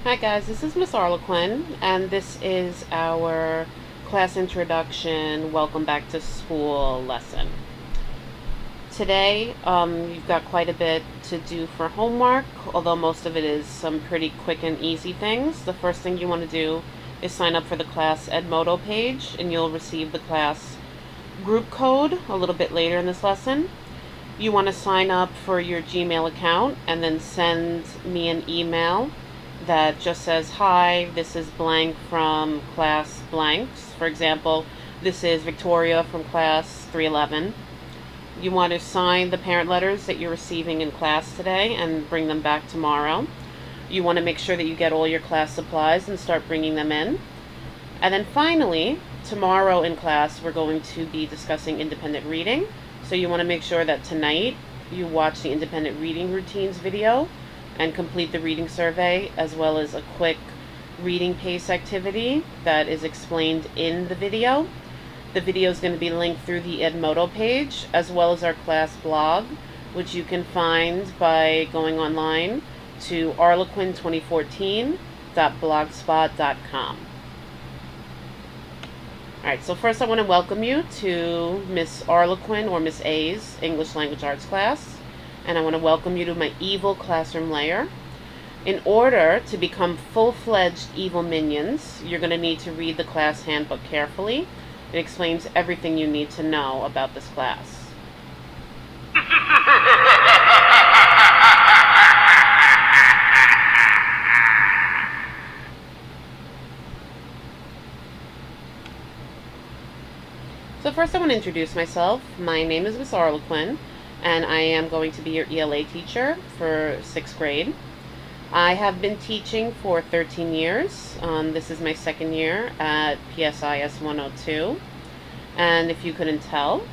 Hi guys, this is Miss Arlequin, and this is our class introduction, welcome back to school lesson. Today, you've got quite a bit to do for homework, although most of it is some pretty quick and easy things. The first thing you want to do is sign up for the class Edmodo page, and you'll receive the class group code a little bit later in this lesson. You want to sign up for your Gmail account and then send me an email that just says, hi, this is blank from class blanks. For example, this is Victoria from class 311. You want to sign the parent letters that you're receiving in class today and bring them back tomorrow. You want to make sure that you get all your class supplies and start bringing them in. And then finally, tomorrow in class, we're going to be discussing independent reading. So you want to make sure that tonight you watch the independent reading routines video and complete the reading survey, as well as a quick reading pace activity that is explained in the video. The video is going to be linked through the Edmodo page, as well as our class blog, which you can find by going online to arlequin2014.blogspot.com. Alright, so first I want to welcome you to Miss Arlequin, or Miss A's, English Language Arts class. And I want to welcome you to my evil classroom layer. In order to become full-fledged evil minions, you're going to need to read the class handbook carefully. It explains everything you need to know about this class. So first I want to introduce myself. My name is Miss Arlequin, and I am going to be your ELA teacher for 6th grade. I have been teaching for 13 years. This is my second year at PSIS 102. And if you couldn't tell,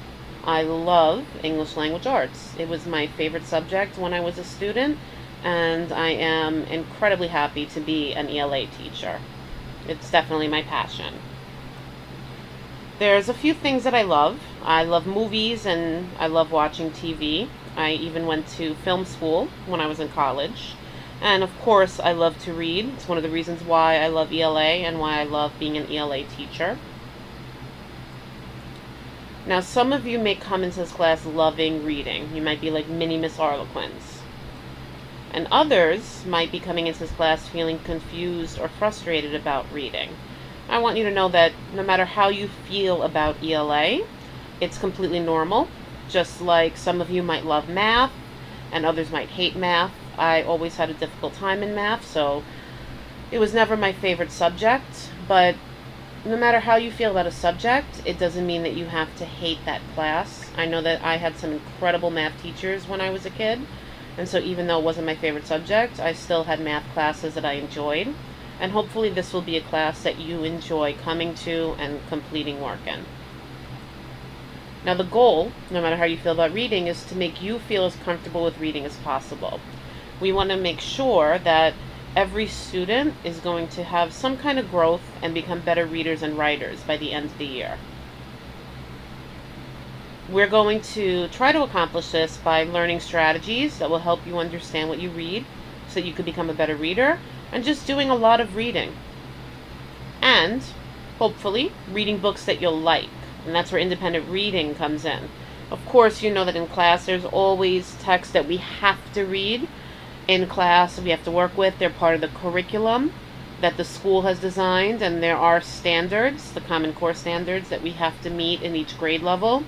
I love English Language Arts. It was my favorite subject when I was a student, and I am incredibly happy to be an ELA teacher. It's definitely my passion. There's a few things that I love. I love movies and I love watching TV. I even went to film school when I was in college. And of course, I love to read. It's one of the reasons why I love ELA and why I love being an ELA teacher. Now, some of you may come into this class loving reading. You might be like mini Miss Arlequins. And others might be coming into this class feeling confused or frustrated about reading. I want you to know that no matter how you feel about ELA, it's completely normal. Just like some of you might love math and others might hate math. I always had a difficult time in math, so it was never my favorite subject. But no matter how you feel about a subject, it doesn't mean that you have to hate that class. I know that I had some incredible math teachers when I was a kid, and so even though it wasn't my favorite subject, I still had math classes that I enjoyed. And hopefully this will be a class that you enjoy coming to and completing work in. Now the goal, no matter how you feel about reading, is to make you feel as comfortable with reading as possible. We want to make sure that every student is going to have some kind of growth and become better readers and writers by the end of the year. We're going to try to accomplish this by learning strategies that will help you understand what you read so that you can become a better reader, and just doing a lot of reading. And, hopefully, reading books that you'll like. And that's where independent reading comes in. Of course, you know that in class there's always texts that we have to read in class, we have to work with. They're part of the curriculum that the school has designed, and there are standards, the Common Core standards, that we have to meet in each grade level.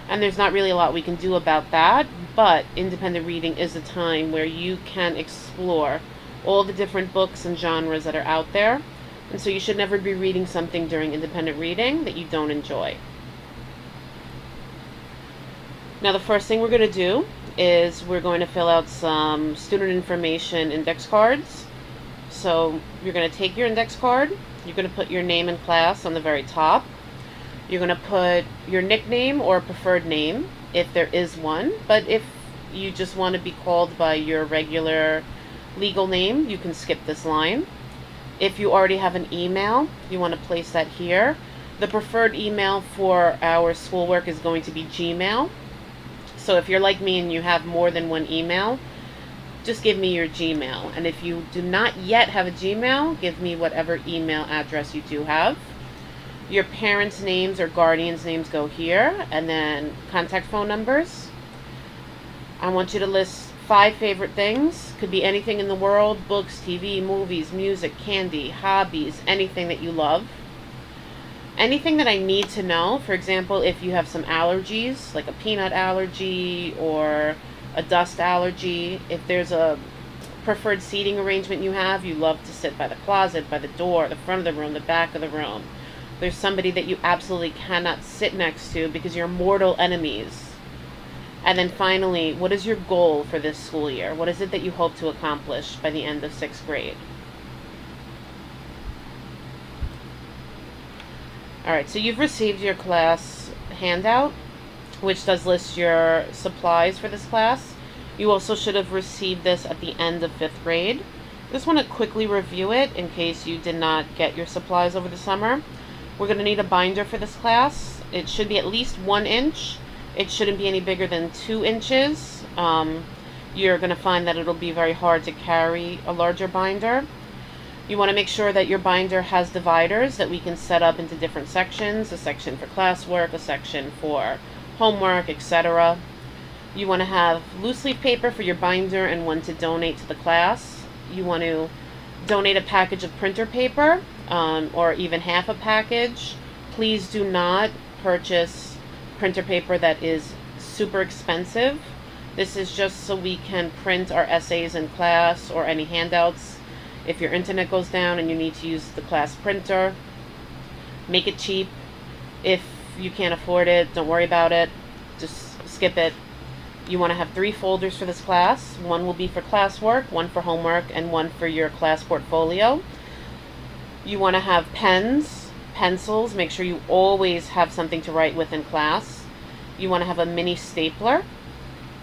And there's not really a lot we can do about that, but independent reading is a time where you can explore all the different books and genres that are out there. And so you should never be reading something during independent reading that you don't enjoy. Now the first thing we're going to do is we're going to fill out some student information index cards. So you're going to take your index card, you're going to put your name and class on the very top. You're going to put your nickname or preferred name, if there is one, but if you just want to be called by your regular legal name, you can skip this line. If you already have an email, you want to place that here. The preferred email for our schoolwork is going to be Gmail. So if you're like me and you have more than one email, just give me your Gmail. And if you do not yet have a Gmail, give me whatever email address you do have. Your parents' names or guardians' names go here, and then contact phone numbers. I want you to list 5 favorite things. Could be anything in the world: books, TV, movies, music, candy, hobbies, anything that you love. Anything that I need to know, for example, if you have some allergies, like a peanut allergy or a dust allergy, if there's a preferred seating arrangement you have, you love to sit by the closet, by the door, the front of the room, the back of the room. There's somebody that you absolutely cannot sit next to because you're mortal enemies. And then finally, what is your goal for this school year? What is it that you hope to accomplish by the end of 6th grade? Alright, so you've received your class handout, which does list your supplies for this class. You also should have received this at the end of 5th grade. Just want to quickly review it in case you did not get your supplies over the summer. We're going to need a binder for this class. It should be at least 1 inch. It shouldn't be any bigger than 2 inches. You're going to find that it'll be very hard to carry a larger binder. You want to make sure that your binder has dividers that we can set up into different sections. A section for classwork, a section for homework, etc. You want to have loose leaf paper for your binder and one to donate to the class. You want to donate a package of printer paper, or even half a package. Please do not purchase printer paper that is super expensive. This is just so we can print our essays in class or any handouts. If your internet goes down and you need to use the class printer, make it cheap. If you can't afford it, don't worry about it. Just skip it. You want to have 3 folders for this class. One will be for classwork, one for homework, and one for your class portfolio. You want to have pens, pencils. Make sure you always have something to write with in class. You want to have a mini stapler,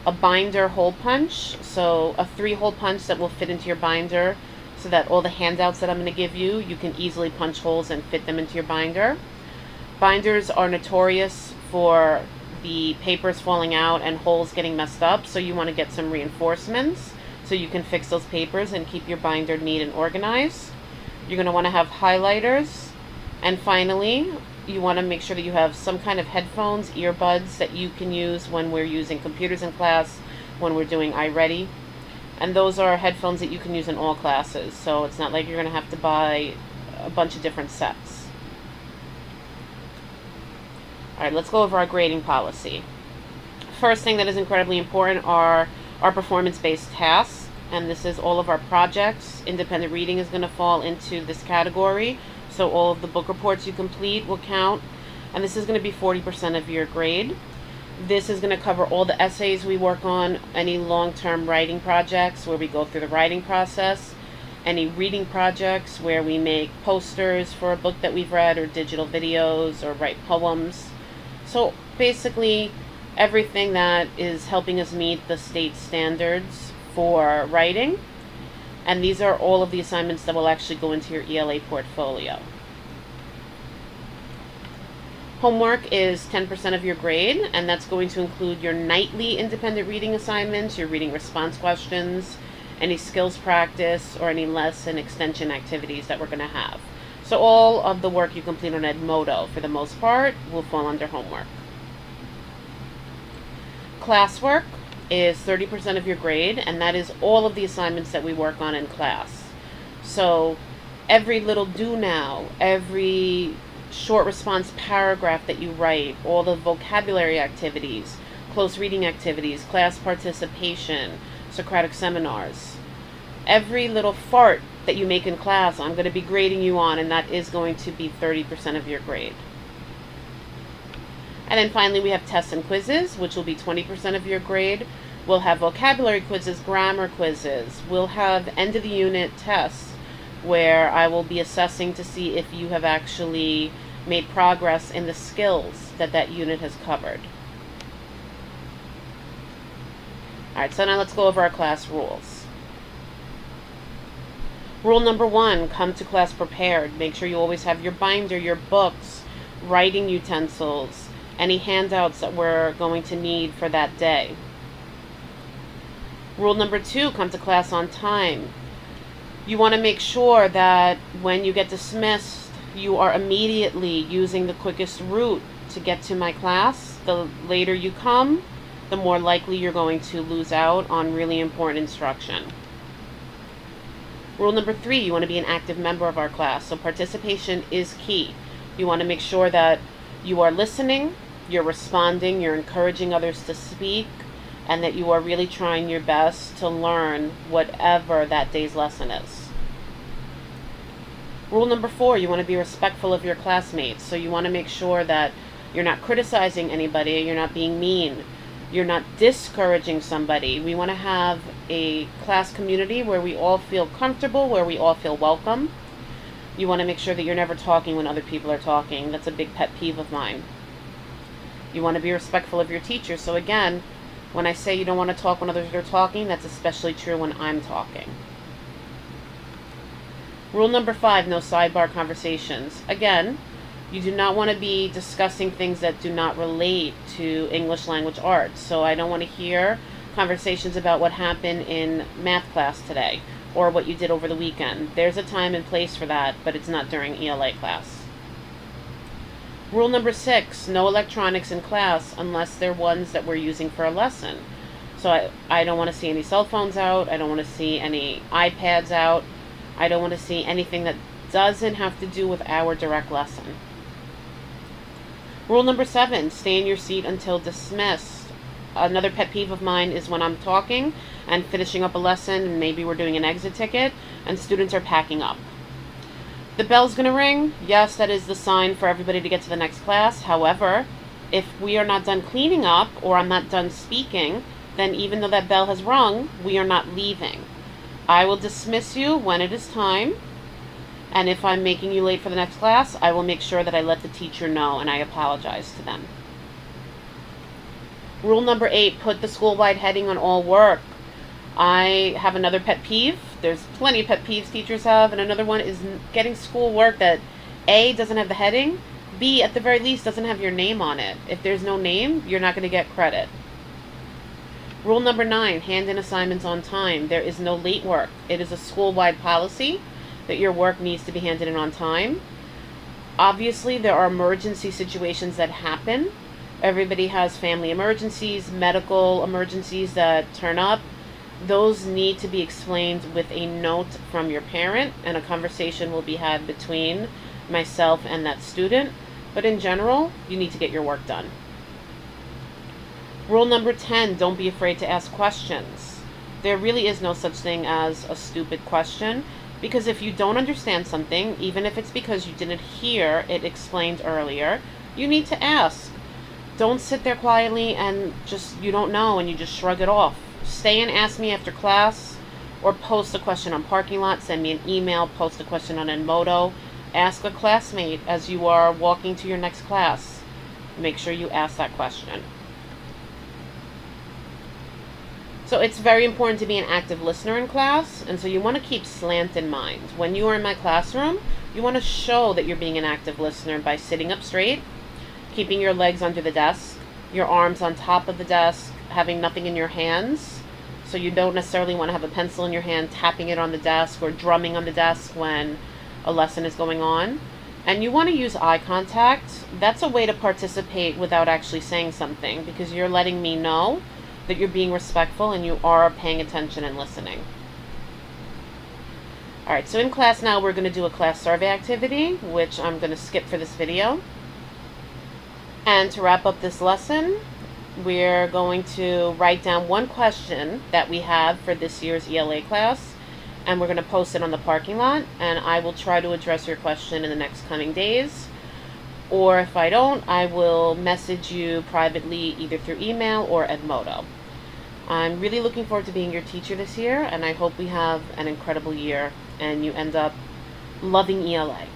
a binder hole punch, so a 3-hole punch that will fit into your binder so that all the handouts that I'm going to give you, you can easily punch holes and fit them into your binder. Binders are notorious for the papers falling out and holes getting messed up, so you want to get some reinforcements so you can fix those papers and keep your binder neat and organized. You're going to want to have highlighters, and finally you want to make sure that you have some kind of headphones, earbuds that you can use when we're using computers in class, when we're doing iReady. And those are headphones that you can use in all classes, so it's not like you're going to have to buy a bunch of different sets. Alright, let's go over our grading policy. First thing that is incredibly important are our performance-based tasks, and this is all of our projects. Independent reading is going to fall into this category, so all of the book reports you complete will count, and this is going to be 40% of your grade. This is going to cover all the essays we work on, any long-term writing projects where we go through the writing process, any reading projects where we make posters for a book that we've read, or digital videos, or write poems. So basically everything that is helping us meet the state standards for writing. And these are all of the assignments that will actually go into your ELA portfolio. Homework is 10% of your grade, and that's going to include your nightly independent reading assignments, your reading response questions, any skills practice, or any lesson extension activities that we're going to have. So all of the work you complete on Edmodo, for the most part, will fall under homework. Classwork is 30% of your grade, and that is all of the assignments that we work on in class. So every little do now, every short response paragraph that you write, all the vocabulary activities, close reading activities, class participation, Socratic seminars, every little fart that you make in class, I'm going to be grading you on, and that is going to be 30% of your grade. And then finally we have tests and quizzes, which will be 20% of your grade. We'll have vocabulary quizzes, grammar quizzes. We'll have end of the unit tests where I will be assessing to see if you have actually made progress in the skills that that unit has covered. Alright, so now let's go over our class rules. Rule number 1, come to class prepared. Make sure you always have your binder, your books, writing utensils, any handouts that we're going to need for that day. Rule number 2, come to class on time. You want to make sure that when you get dismissed, you are immediately using the quickest route to get to my class. The later you come, the more likely you're going to lose out on really important instruction. Rule number 3, you want to be an active member of our class. So participation is key. You want to make sure that you are listening, you're responding, you're encouraging others to speak, and that you are really trying your best to learn whatever that day's lesson is. Rule number 4, you want to be respectful of your classmates. So you want to make sure that you're not criticizing anybody, you're not being mean, you're not discouraging somebody. We want to have a class community where we all feel comfortable, where we all feel welcome. You want to make sure that you're never talking when other people are talking. That's a big pet peeve of mine. You want to be respectful of your teachers. So again, when I say you don't want to talk when others are talking, that's especially true when I'm talking. Rule number 5, no sidebar conversations. Again, you do not want to be discussing things that do not relate to English language arts. So I don't want to hear conversations about what happened in math class today or what you did over the weekend. There's a time and place for that, but it's not during ELA class. Rule number 6, no electronics in class unless they're ones that we're using for a lesson. So I don't want to see any cell phones out. I don't want to see any iPads out. I don't want to see anything that doesn't have to do with our direct lesson. Rule number 7, stay in your seat until dismissed. Another pet peeve of mine is when I'm talking and finishing up a lesson, and maybe we're doing an exit ticket, and students are packing up. The bell's going to ring. Yes, that is the sign for everybody to get to the next class. However, if we are not done cleaning up or I'm not done speaking, then even though that bell has rung, we are not leaving. I will dismiss you when it is time. And if I'm making you late for the next class, I will make sure that I let the teacher know and I apologize to them. Rule number 8, put the school-wide heading on all work. I have another pet peeve. There's plenty of pet peeves teachers have, and another one is getting schoolwork that A, doesn't have the heading, B, at the very least, doesn't have your name on it. If there's no name, you're not going to get credit. Rule number 9, hand in assignments on time. There is no late work. It is a school-wide policy that your work needs to be handed in on time. Obviously, there are emergency situations that happen. Everybody has family emergencies, medical emergencies that turn up. Those need to be explained with a note from your parent, and a conversation will be had between myself and that student. But in general, you need to get your work done. Rule number 10, don't be afraid to ask questions. There really is no such thing as a stupid question. Because if you don't understand something, even if it's because you didn't hear it explained earlier, you need to ask. Don't sit there quietly and you don't know and you just shrug it off. Stay and ask me after class, or post a question on parking lot, send me an email, post a question on Edmodo. Ask a classmate as you are walking to your next class. Make sure you ask that question. So it's very important to be an active listener in class, and so you want to keep slant in mind. When you are in my classroom, you want to show that you're being an active listener by sitting up straight, keeping your legs under the desk, your arms on top of the desk, having nothing in your hands. So you don't necessarily want to have a pencil in your hand, tapping it on the desk or drumming on the desk when a lesson is going on. And you want to use eye contact. That's a way to participate without actually saying something, because you're letting me know that you're being respectful and you are paying attention and listening. Alright, so in class now we're going to do a class survey activity, which I'm going to skip for this video. And to wrap up this lesson, we're going to write down one question that we have for this year's ELA class, and we're going to post it on the parking lot, and I will try to address your question in the next coming days. Or if I don't, I will message you privately either through email or Edmodo. I'm really looking forward to being your teacher this year, and I hope we have an incredible year and you end up loving ELA.